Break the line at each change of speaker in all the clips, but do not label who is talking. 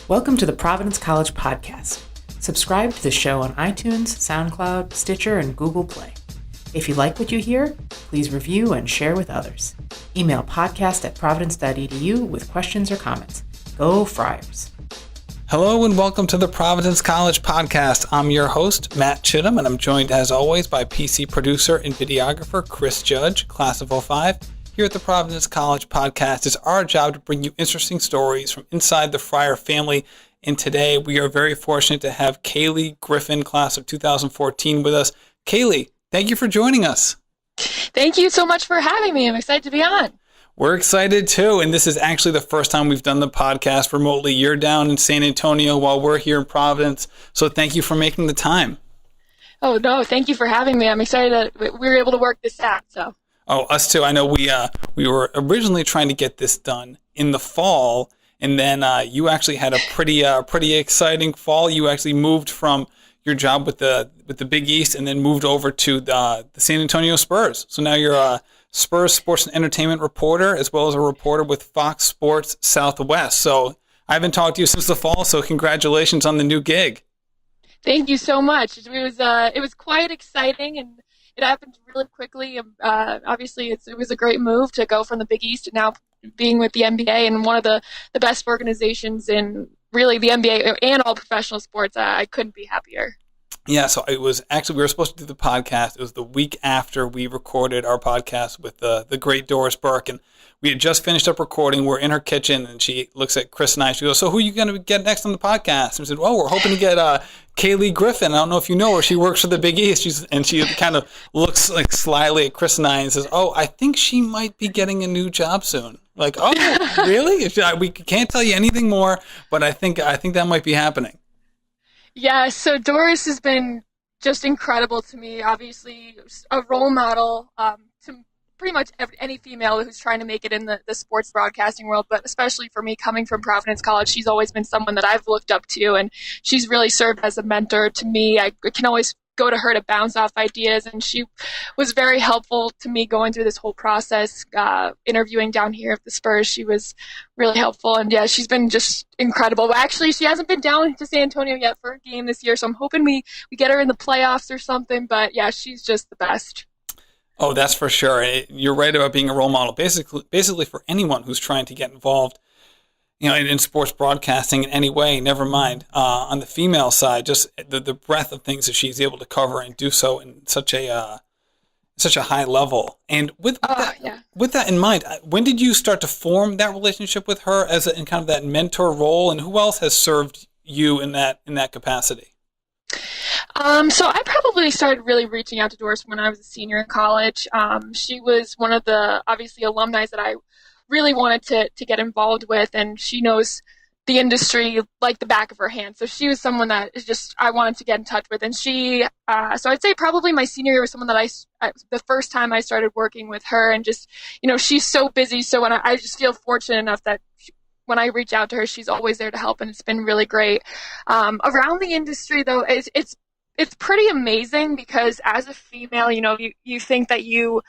Welcome to the Providence College Podcast. Subscribe to the show on iTunes, SoundCloud, Stitcher, and Google Play. If you like what you hear, please review and share with others. Email podcast@providence.edu with questions or comments. Go Friars.
Hello and welcome to the Providence College Podcast. I'm your host, Matt Chittum, and I'm joined as always by PC producer and videographer Chris Judge, class of '05. Here at the Providence College Podcast, it's our job to bring you interesting stories from inside the Friar family. And today we are very fortunate to have Cayleigh Griffin, class of 2014, with us. Cayleigh, thank you for joining us.
Thank you so much for having me. I'm excited to be on.
We're excited too, and this is actually the first time we've done the podcast remotely. You're down in San Antonio while we're here in Providence, so thank you for making the time.
Oh, no, thank you for having me. I'm excited that we were able to work this out, so.
Oh, us too. I know we were originally trying to get this done in the fall, and then you actually had a pretty exciting fall. You actually moved from your job with the Big East and then moved over to the San Antonio Spurs. So now you're a Spurs sports and entertainment reporter as well as a reporter with Fox Sports Southwest. So I haven't talked to you since the fall, so congratulations on the new gig.
Thank you so much. It was quite exciting, and it happened really quickly. Obviously, it was a great move to go from the Big East to now being with the NBA and one of the best organizations in really the NBA and all professional sports. I couldn't be happier.
Yeah, so it was actually, we were supposed to do the podcast. It was the week after we recorded our podcast with the great Doris Burke, and we had just finished up recording. We're in her kitchen, and she looks at Chris and I. She goes, "So who are you going to get next on the podcast?" And we said, "Well, we're hoping to get Cayleigh Griffin. I don't know if you know her. She works for the Big East." She kind of looks like slyly at Chris and I and says, "Oh, I think she might be getting a new job soon." Like, "Oh, really?" We can't tell you anything more, but I think that might be happening.
Yeah, so Doris has been just incredible to me. Obviously, a role model to pretty much any female who's trying to make it in the sports broadcasting world, but especially for me coming from Providence College, she's always been someone that I've looked up to, and she's really served as a mentor to me. I can always go to her to bounce off ideas, and she was very helpful to me going through this whole process, interviewing down here at the Spurs. She was really helpful, and yeah, she's been just incredible. But actually, she hasn't been down to San Antonio yet for a game this year, so I'm hoping we get her in the playoffs or something, but yeah, she's just the best.
Oh, that's for sure. You're right about being a role model, basically for anyone who's trying to get involved, in sports broadcasting in any way, never mind on the female side, just the breadth of things that she's able to cover and do so in such a high level. And with that in mind, when did you start to form that relationship with her in kind of that mentor role, and who else has served you in that capacity?
So I probably started really reaching out to Doris when I was a senior in college. She was one of the, obviously, alumni that I really wanted to get involved with, and she knows the industry like the back of her hand. So she was someone that I wanted to get in touch with. And she, so I'd say probably my senior year was someone that the first time I started working with her, and just, she's so busy. So when I just feel fortunate enough that when I reach out to her, she's always there to help, and it's been really great. Around the industry, though, it's pretty amazing, because as a female, you think that you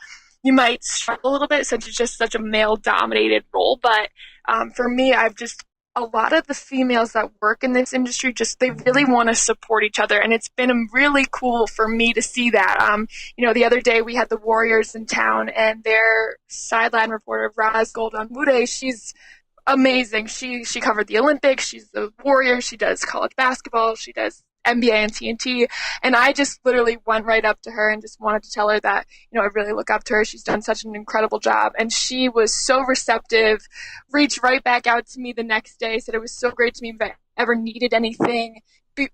might struggle a little bit since it's just such a male-dominated role. But for me, a lot of the females that work in this industry, they really want to support each other. And it's been really cool for me to see that. The other day we had the Warriors in town, and their sideline reporter, Raz Golden-Mude, she's amazing. She covered the Olympics. She's the Warriors. She does college basketball. She does NBA and TNT, and I just literally went right up to her and just wanted to tell her that, I really look up to her. She's done such an incredible job, and she was so receptive, reached right back out to me the next day, said it was so great to me. If I ever needed anything,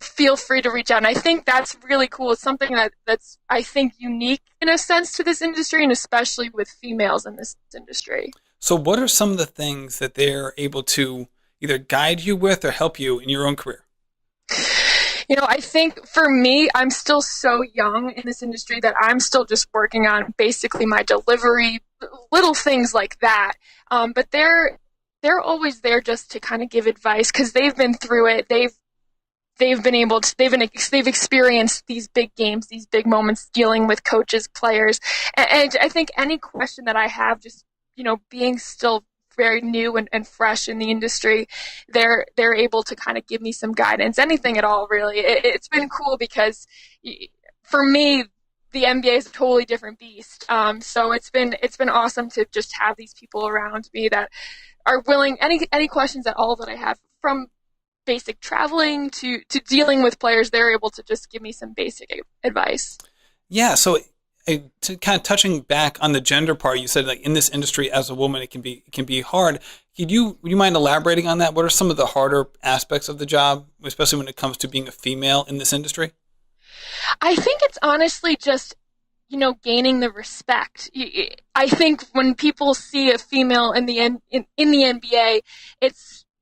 feel free to reach out. And I think that's really cool. It's something that's, I think, unique in a sense to this industry, and especially with females in this industry.
So what are some of the things that they're able to either guide you with or help you in your own career?
I think for me, I'm still so young in this industry that I'm still just working on basically my delivery, little things like that. But they're always there just to kind of give advice, because they've been through it. They've experienced these big games, these big moments, dealing with coaches, players. And I think any question that I have, just, being still very new and fresh in the industry, they're able to kind of give me some guidance, anything at all, really. It's been cool because for me, the NBA is a totally different beast. So it's been awesome to just have these people around me that are willing, any questions at all that I have, from basic traveling to dealing with players, they're able to just give me some basic advice.
Yeah. So to kind of touching back on the gender part, you said like in this industry as a woman, it can be hard. Would you mind elaborating on that? What are some of the harder aspects of the job, especially when it comes to being a female in this industry?
I think it's honestly just, gaining the respect. I think when people see a female in the NBA,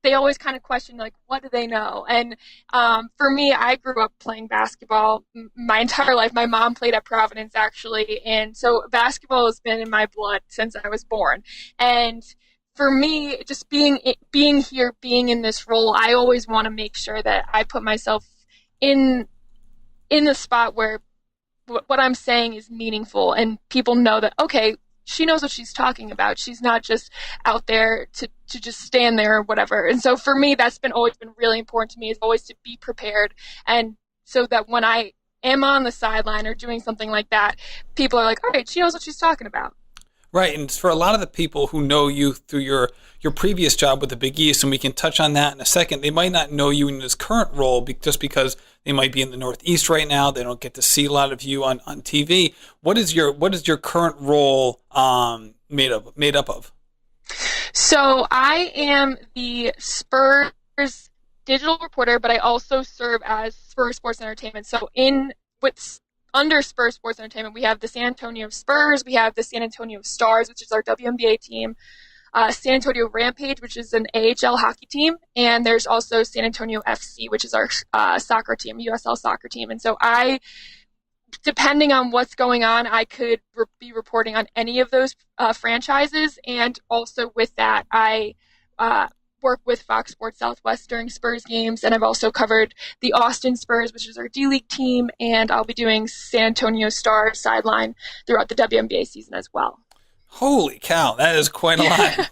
they always kind of question, like, what do they know? And for me, I grew up playing basketball my entire life. My mom played at Providence, actually, and so basketball has been in my blood since I was born. And for me, just being here, being in this role, I always want to make sure that I put myself in the spot where what I'm saying is meaningful and people know that, okay, she knows what she's talking about. She's not just out there to just stand there or whatever. And so for me, that's always been really important to me, is always to be prepared. And so that when I am on the sideline or doing something like that, people are like, all right, she knows what she's talking about.
Right, and for a lot of the people who know you through your previous job with the Big East, and we can touch on that in a second, they might not know you in this current role just because they might be in the Northeast right now. They don't get to see a lot of you on TV. What is your current role made up of?
So I am the Spurs digital reporter, but I also serve as Spurs Sports Entertainment. So under Spurs Sports Entertainment, we have the San Antonio Spurs, we have the San Antonio Stars, which is our WNBA team, San Antonio Rampage, which is an AHL hockey team, and there's also San Antonio FC, which is our soccer team, USL soccer team. And so depending on what's going on, I could be reporting on any of those franchises, and also with that, I work with Fox Sports Southwest during Spurs games, and I've also covered the Austin Spurs, which is our D-League team, and I'll be doing San Antonio Stars sideline throughout the WNBA season as well.
Holy cow, that is quite a lot.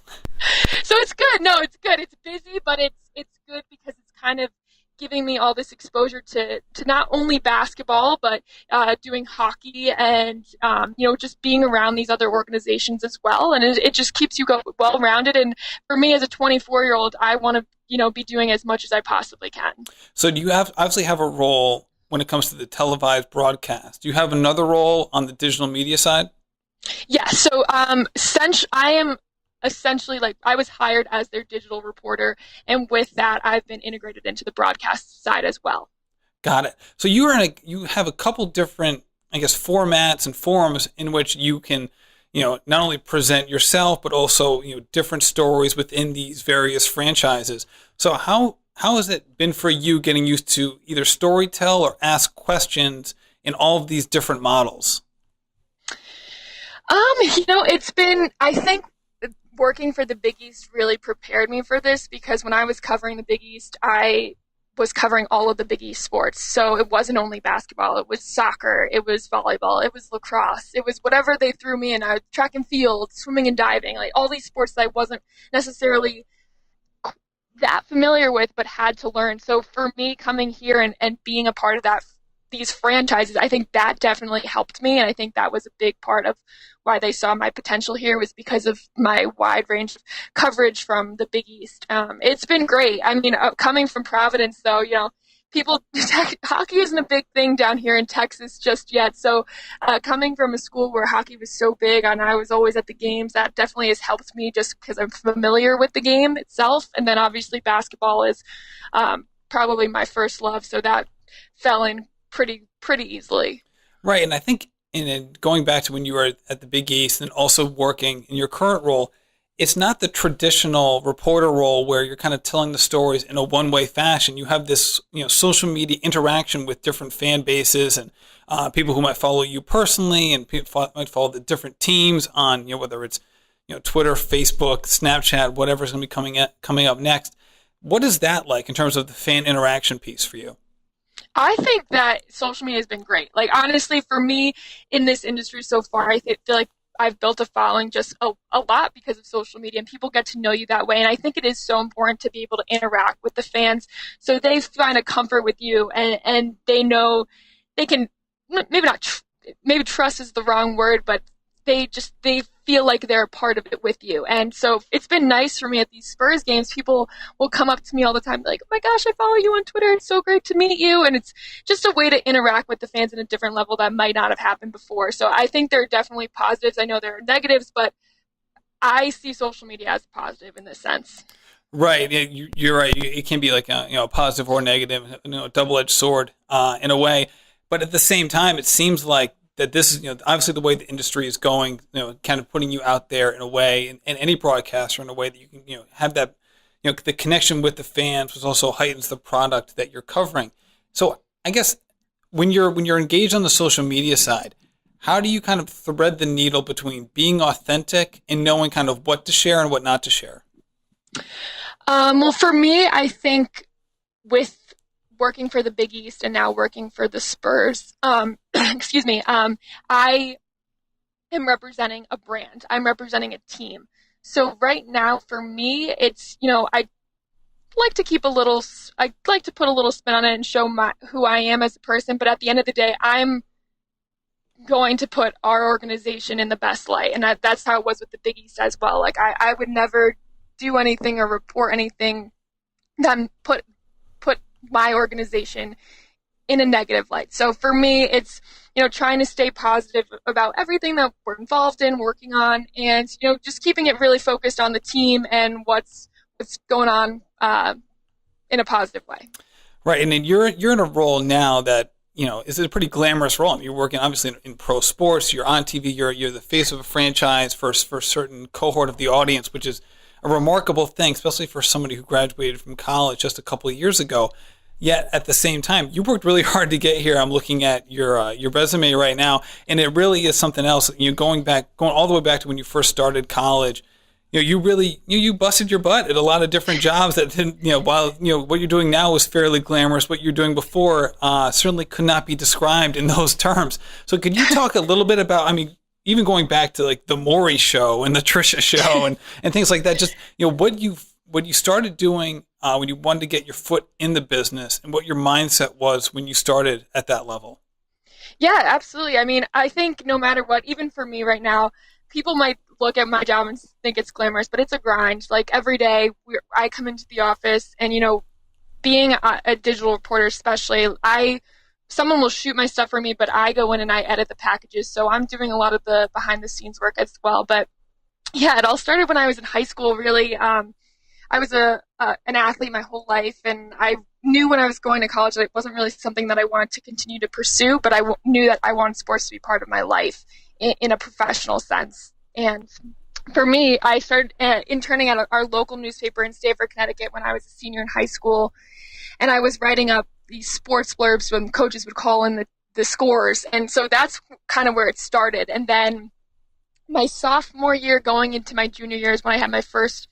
So it's good. No, it's good. It's busy, but it's good because it's kind of giving me all this exposure to not only basketball, but doing hockey and, just being around these other organizations as well. And it just keeps you well-rounded. And for me as a 24-year-old, I want to, be doing as much as I possibly can. So
do you obviously have a role when it comes to the televised broadcast? Do you have another role on the digital media side?
Yeah. So I am essentially, I was hired as their digital reporter, and with that, I've been integrated into the broadcast side as well.
Got it. So you have a couple different, I guess, formats and forums in which you can, not only present yourself, but also, different stories within these various franchises. So how has it been for you getting used to either storytell or ask questions in all of these different models?
It's been, I think, working for the Big East really prepared me for this, because when I was covering the Big East, I was covering all of the Big East sports. So it wasn't only basketball, it was soccer, it was volleyball, it was lacrosse, it was whatever they threw me in. I was track and field, swimming and diving, all these sports that I wasn't necessarily that familiar with, but had to learn. So for me, coming here and being a part of these franchises, I think that definitely helped me. And I think that was a big part of why they saw my potential here, was because of my wide range of coverage from the Big East. It's been great. I mean, coming from Providence, though, hockey isn't a big thing down here in Texas just yet. So coming from a school where hockey was so big and I was always at the games, that definitely has helped me just because I'm familiar with the game itself. And then obviously basketball is probably my first love. So that fell in pretty easily.
Right. And I think going back to when you were at the Big East and also working in your current role, it's not the traditional reporter role where you're kind of telling the stories in a one-way fashion. You have this, social media interaction with different fan bases and people who might follow you personally, and people might follow the different teams on, whether it's, Twitter, Facebook, Snapchat, whatever's going to be coming up next. What is that like in terms of the fan interaction piece for you?
I think that social media has been great. Honestly, for me in this industry so far, I feel like I've built a following just a lot because of social media, and people get to know you that way. And I think it is so important to be able to interact with the fans so they find a comfort with you, and they know they can, maybe not, maybe trust is the wrong word, but they feel like they're a part of it with you. And so it's been nice for me at these Spurs games. People will come up to me all the time like, oh my gosh, I follow you on Twitter. It's so great to meet you. And it's just a way to interact with the fans in a different level that might not have happened before. So I think there are definitely positives. I know there are negatives, but I see social media as positive in this sense.
Right. You're right. It can be like a positive or negative, double-edged sword in a way. But at the same time, it seems like that this is, obviously the way the industry is going, kind of putting you out there in a way, and any broadcaster in a way that you can, have that, the connection with the fans, which also heightens the product that you're covering. So I guess when you're engaged on the social media side, how do you kind of thread the needle between being authentic and knowing kind of what to share and what not to share?
Well, for me, I think with working for the Big East and now working for the Spurs, excuse me, I am representing a brand. I'm representing a team. So right now for me, it's, I like to put a little spin on it and show who I am as a person. But at the end of the day, I'm going to put our organization in the best light. And that's how it was with the Big East as well. Like I would never do anything or report anything that put my organization in a negative light. So for me, it's, trying to stay positive about everything that we're involved in, working on, and, just keeping it really focused on the team and what's going on in a positive way.
Right. And then you're in a role now that, is a pretty glamorous role. I mean, you're working obviously in pro sports, you're on TV, you're the face of a franchise for a certain cohort of the audience, which is a remarkable thing, especially for somebody who graduated from college just a couple of years ago. Yet at the same time, you worked really hard to get here. I'm looking at your resume right now, and it really is something else. Going all the way back to when you first started college. You really you busted your butt at a lot of different jobs that didn't. While what you're doing now was fairly glamorous, what you're doing before certainly could not be described in those terms. So could you talk a little bit about? I mean, even going back to like the Maury show and the Trisha show and things like that. Just what you started doing when you wanted to get your foot in the business, and what your mindset was when you started at that level.
Yeah, absolutely. I mean, I think no matter what, even for me right now, people might look at my job and think it's glamorous, but it's a grind. Like every day I come into the office and, being a digital reporter, especially, someone will shoot my stuff for me, but I go in and I edit the packages. So I'm doing a lot of the behind the scenes work as well. But yeah, it all started when I was in high school, really. I was an athlete my whole life, and I knew when I was going to college that it wasn't really something that I wanted to continue to pursue, but I knew that I wanted sports to be part of my life in a professional sense. And for me, I started interning at our local newspaper in Stamford, Connecticut when I was a senior in high school, and I was writing up these sports blurbs when coaches would call in the scores. And so that's kind of where it started. And then my sophomore year going into my junior year is when I had my first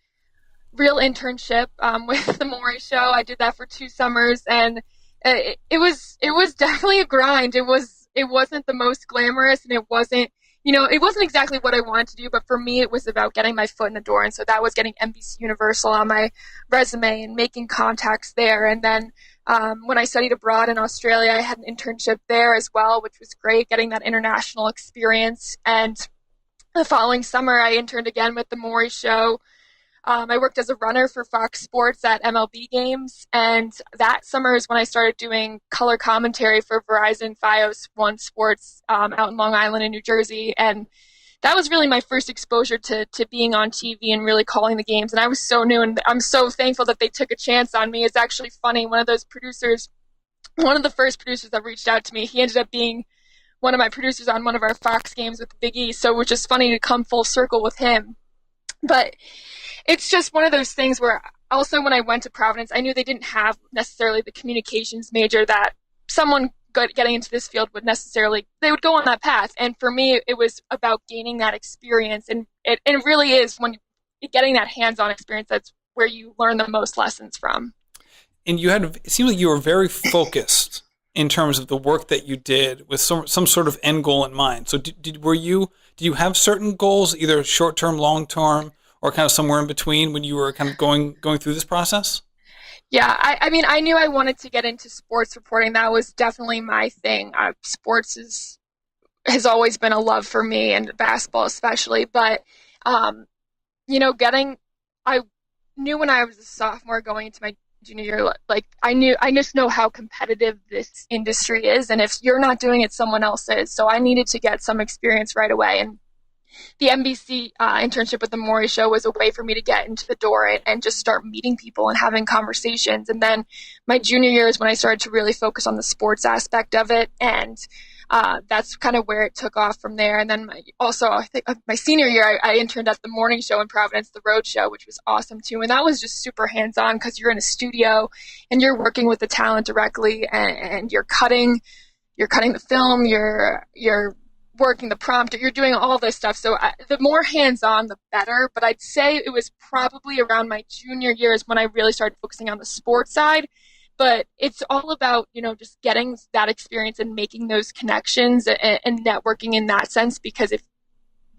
real internship with the Maury show. I did that for 2 summers, and it was definitely a grind. It wasn't the most glamorous, and it wasn't exactly what I wanted to do, but for me it was about getting my foot in the door. And so that was getting NBC Universal on my resume and making contacts there. And then when I studied abroad in Australia, I had an internship there as well, which was great, getting that international experience. And the following summer I interned again with the Maury show. I worked as a runner for Fox Sports at MLB games, and that summer is when I started doing color commentary for Verizon Fios One Sports out in Long Island in New Jersey, and that was really my first exposure to being on TV and really calling the games, and I was so new, and I'm so thankful that they took a chance on me. It's actually funny, one of the first producers that reached out to me, he ended up being one of my producers on one of our Fox games with the Big East, so it was just funny to come full circle with him. But it's just one of those things where also when I went to Providence, I knew they didn't have necessarily the communications major that someone getting into this field would necessarily, they would go on that path. And for me, it was about gaining that experience. And it really is when you're getting that hands-on experience, that's where you learn the most lessons from.
And it seemed like you were very focused in terms of the work that you did with some sort of end goal in mind. So did you have certain goals, either short term, long term, or kind of somewhere in between when you were kind of going through this process?
Yeah, I mean, I knew I wanted to get into sports reporting. That was definitely my thing. Sports has always been a love for me, and basketball especially. But, I knew when I was a sophomore going into my junior year, like I just know how competitive this industry is. And if you're not doing it, someone else is. So I needed to get some experience right away. And the NBC internship with the Maury Show was a way for me to get into the door and just start meeting people and having conversations. And then my junior year is when I started to really focus on the sports aspect of it. And that's kind of where it took off from there. And then I think my senior year, I interned at the morning show in Providence, the Road Show, which was awesome too. And that was just super hands-on because you're in a studio and you're working with the talent directly, and you're cutting the film, you're working the prompter, you're doing all this stuff. So the more hands-on, the better. But I'd say it was probably around my junior years when I really started focusing on the sports side. But it's all about, just getting that experience and making those connections and networking in that sense. Because if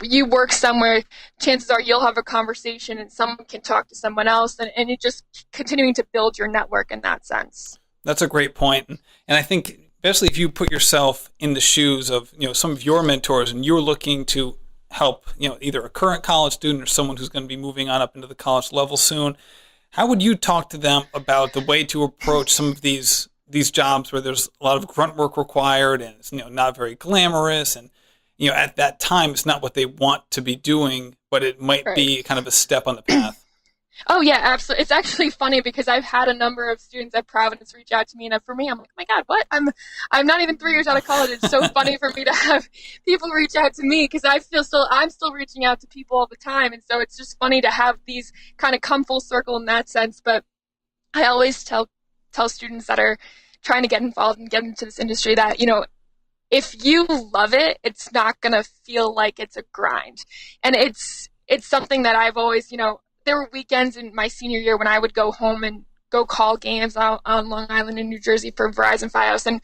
you work somewhere, chances are you'll have a conversation and someone can talk to someone else, and you're just continuing to build your network in that sense.
That's a great point. And I think, especially if you put yourself in the shoes of, some of your mentors, and you're looking to help, either a current college student or someone who's going to be moving on up into the college level soon, how would you talk to them about the way to approach some of these jobs where there's a lot of grunt work required, and it's not very glamorous, and at that time it's not what they want to be doing, but it might be kind of a step on the path?
Oh yeah, absolutely. It's actually funny because I've had a number of students at Providence reach out to me, and for me, I'm like, oh my God, what? I'm not even 3 years out of college. It's so funny for me to have people reach out to me because I'm still reaching out to people all the time, and so it's just funny to have these kind of come full circle in that sense. But I always tell students that are trying to get involved and get into this industry that if you love it, it's not gonna feel like it's a grind, and it's something that I've always there were weekends in my senior year when I would go home and go call games out on Long Island in New Jersey for Verizon Fios, and it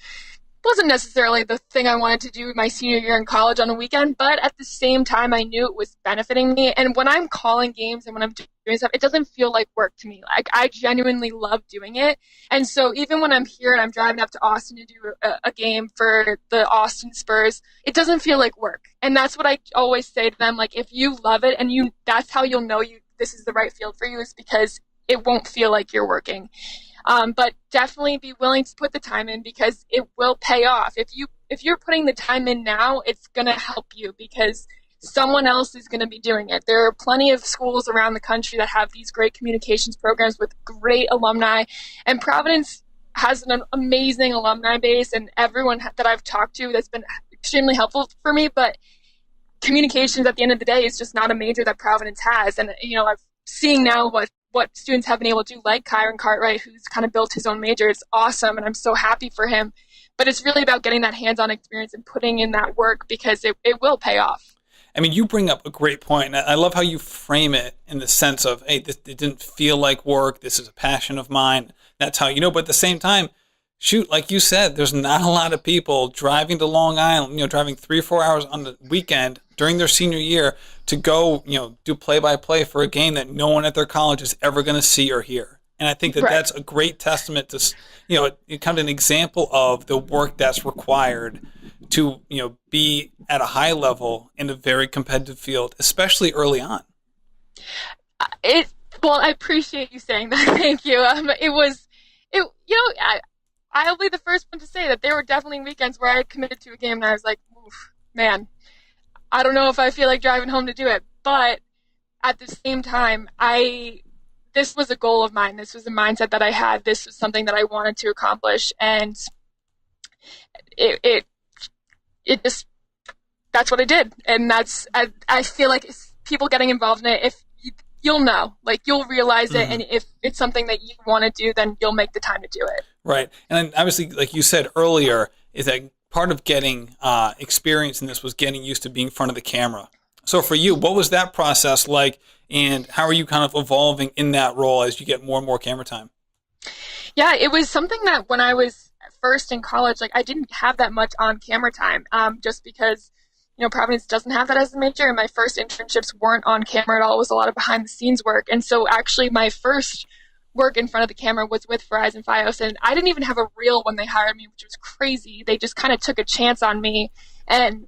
wasn't necessarily the thing I wanted to do my senior year in college on a weekend, but at the same time, I knew it was benefiting me. And when I'm calling games and when I'm doing stuff, it doesn't feel like work to me. Like, I genuinely love doing it. And so even when I'm here and I'm driving up to Austin to do a game for the Austin Spurs, it doesn't feel like work. And that's what I always say to them. Like, if you love it and that's how you'll know this is the right field for you, is because it won't feel like you're working. But definitely be willing to put the time in because it will pay off. If you're putting the time in now, it's going to help you because someone else is going to be doing it. There are plenty of schools around the country that have these great communications programs with great alumni, and Providence has an amazing alumni base, and everyone that I've talked to that's been extremely helpful for me. But communications at the end of the day is just not a major that Providence has. And, I'm seeing now what students have been able to do, like Kyron Cartwright, who's kind of built his own major. It's awesome, and I'm so happy for him. But it's really about getting that hands-on experience and putting in that work because it will pay off.
I mean, you bring up a great point, and I love how you frame it in the sense of, hey, it didn't feel like work. This is a passion of mine. That's how, but at the same time, shoot, like you said, there's not a lot of people driving to Long Island, driving 3 or 4 hours on the weekend during their senior year to go, do play-by-play for a game that no one at their college is ever going to see or hear. And I think that that's a great testament to, kind of an example of the work that's required to, be at a high level in a very competitive field, especially early on.
Well, I appreciate you saying that. Thank you. I'll be the first one to say that there were definitely weekends where I committed to a game and I was like, oof, man, I don't know if I feel like driving home to do it. But at the same time, this was a goal of mine. This was a mindset that I had. This was something that I wanted to accomplish. And it just, that's what I did. And I feel like people getting involved in it, you'll know, like you'll realize it. And if it's something that you want to do, then you'll make the time to do it.
Right. And obviously, like you said earlier, is that part of getting experience in this was getting used to being in front of the camera. So for you, what was that process like, and how are you kind of evolving in that role as you get more and more camera time?
Yeah, it was something that when I was first in college, like I didn't have that much on camera time, just because, Providence doesn't have that as a major, and my first internships weren't on camera at all. It was a lot of behind the scenes work. And so actually my first work in front of the camera was with Friar and FIOS, and I didn't even have a reel when they hired me, which was crazy. They just kind of took a chance on me, and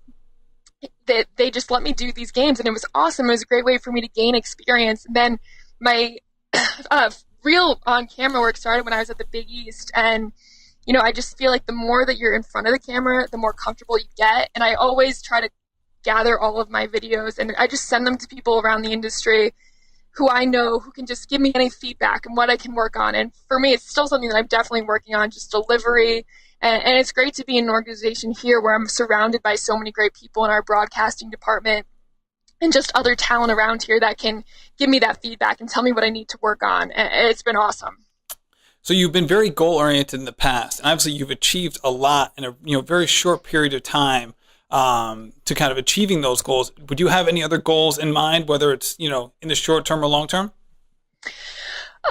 they just let me do these games, and it was awesome. It was a great way for me to gain experience. And then my real on-camera work started when I was at the Big East, and I just feel like the more that you're in front of the camera, the more comfortable you get. And I always try to gather all of my videos, and I just send them to people around the industry who I know who can just give me any feedback and what I can work on. And for me, it's still something that I'm definitely working on, just delivery. And it's great to be in an organization here where I'm surrounded by so many great people in our broadcasting department and just other talent around here that can give me that feedback and tell me what I need to work on. And it's been awesome.
So you've been very goal-oriented in the past, and obviously you've achieved a lot in a very short period of time to kind of achieving those goals. Would you have any other goals in mind, whether it's in the short term or long term?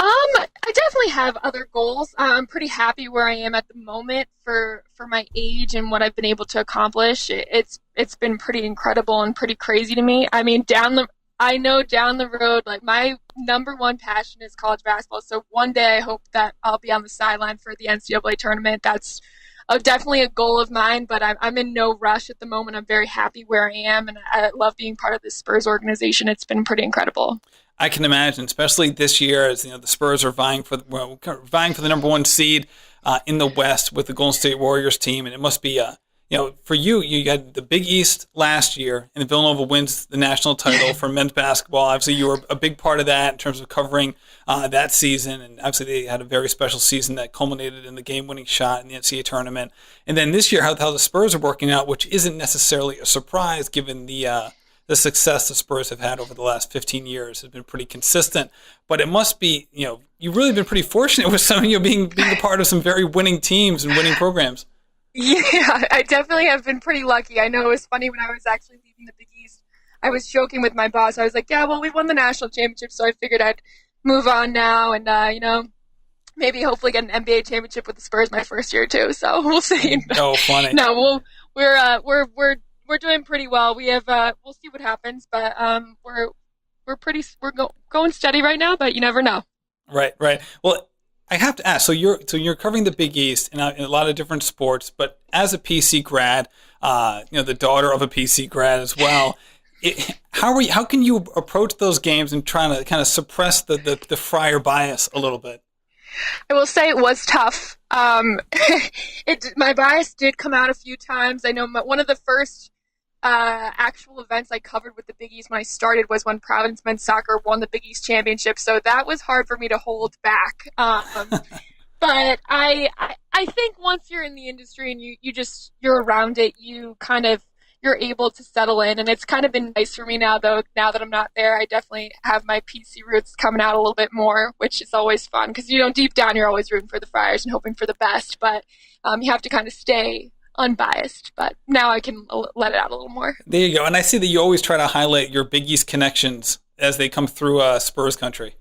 I definitely have other goals. I'm pretty happy where I am at the moment for my age and what I've been able to accomplish. It's been pretty incredible and pretty crazy to me. I mean, I know down the road, like my number one passion is college basketball. So one day I hope that I'll be on the sideline for the NCAA tournament. That's definitely a goal of mine, but I'm in no rush at the moment. I'm very happy where I am, and I love being part of the Spurs organization. It's been pretty incredible.
I can imagine, especially this year, as the Spurs are vying for the number one seed in the West with the Golden State Warriors team, and it must be for you got the Big East last year, and Villanova wins the national title for men's basketball. Obviously, you were a big part of that in terms of covering that season, and obviously they had a very special season that culminated in the game-winning shot in the NCAA tournament. And then this year, how the Spurs are working out, which isn't necessarily a surprise given the success the Spurs have had over the last 15 years has been pretty consistent. But it must be, you've really been pretty fortunate with some of you being a part of some very winning teams and winning programs.
Yeah, I definitely have been pretty lucky. I know it was funny when I was actually leaving the Big East. I was joking with my boss. I was like, yeah, well, we won the national championship, so I figured I'd move on now and, maybe hopefully get an NBA championship with the Spurs my first year too. So we'll see.
Oh, funny.
No, we're doing pretty well. We have we'll see what happens, but we're going steady right now, but you never know.
Right. Well, I have to ask. So you're covering the Big East in a lot of different sports, but as a PC grad, the daughter of a PC grad as well. How can you approach those games and trying to kind of suppress the Friar bias a little bit?
I will say it was tough. My bias did come out a few times. I know one of the first actual events I covered with the Big East when I started was when Providence men's soccer won the Big East championship. So that was hard for me to hold back. But I think once you're in the industry and you're around it, you're able to settle in, and it's kind of been nice for me now that I'm not there. I definitely have my PC roots coming out a little bit more, which is always fun because deep down you're always rooting for the Friars and hoping for the best, but you have to kind of stay unbiased. But now I can let it out a little more. There
you go. And I see that you always try to highlight your Big East connections as they come through Spurs country.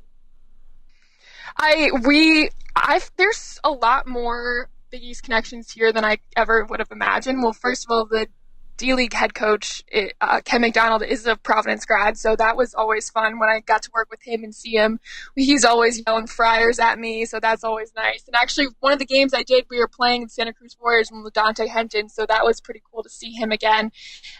There's a lot more Big East connections here than I ever would have imagined. Well, first of all, the D-League head coach, Ken McDonald, is a Providence grad, so that was always fun when I got to work with him and see him. He's always yelling Friars at me, so that's always nice. And actually, one of the games I did, we were playing the Santa Cruz Warriors with Dante Henton, so that was pretty cool to see him again.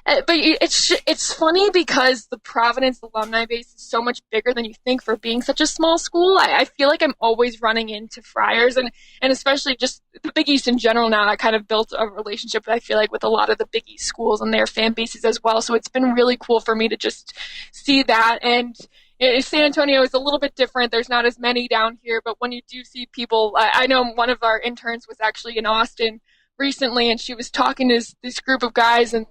But it's funny because the Providence alumni base is so much bigger than you think for being such a small school. I feel like I'm always running into Friars, and especially just the Big East in general now. I kind of built a relationship, I feel like, with a lot of the Big East schools and their fan bases as well. So it's been really cool for me to just see that. And San Antonio is a little bit different. There's not as many down here, but when you do see people, I know one of our interns was actually in Austin recently, and she was talking to this group of guys, and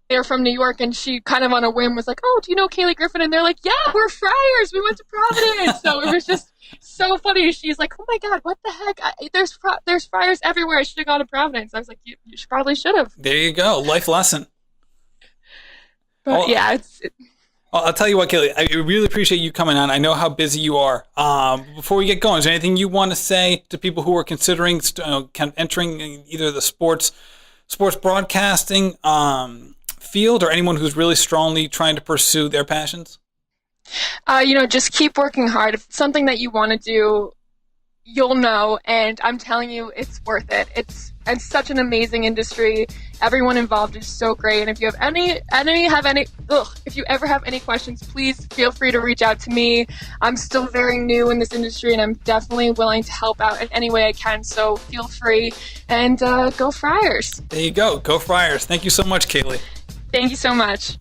they're from New York, and she kind of on a whim was like, oh, do you know Cayleigh Griffin? And they're like, yeah, we're Friars. We went to Providence. So it was just so funny. She's like, oh my God, what the heck? There's Friars everywhere. I should have gone to Providence. I was like, you probably should have.
There you go. Life lesson.
But yeah,
Well, I'll tell you what, Cayleigh, I really appreciate you coming on. I know how busy you are. Before we get going, is there anything you want to say to people who are considering kind of entering either the sports broadcasting field, or anyone who's really strongly trying to pursue their passions?
Just keep working hard. If it's something that you want to do, you'll know, and I'm telling you, it's worth it. It's such an amazing industry. Everyone involved is so great. And if you have if you ever have any questions, please feel free to reach out to me. I'm still very new in this industry, and I'm definitely willing to help out in any way I can. So feel free, and go Friars.
There you go. Go Friars. Thank you so much, Cayleigh.
Thank you so much.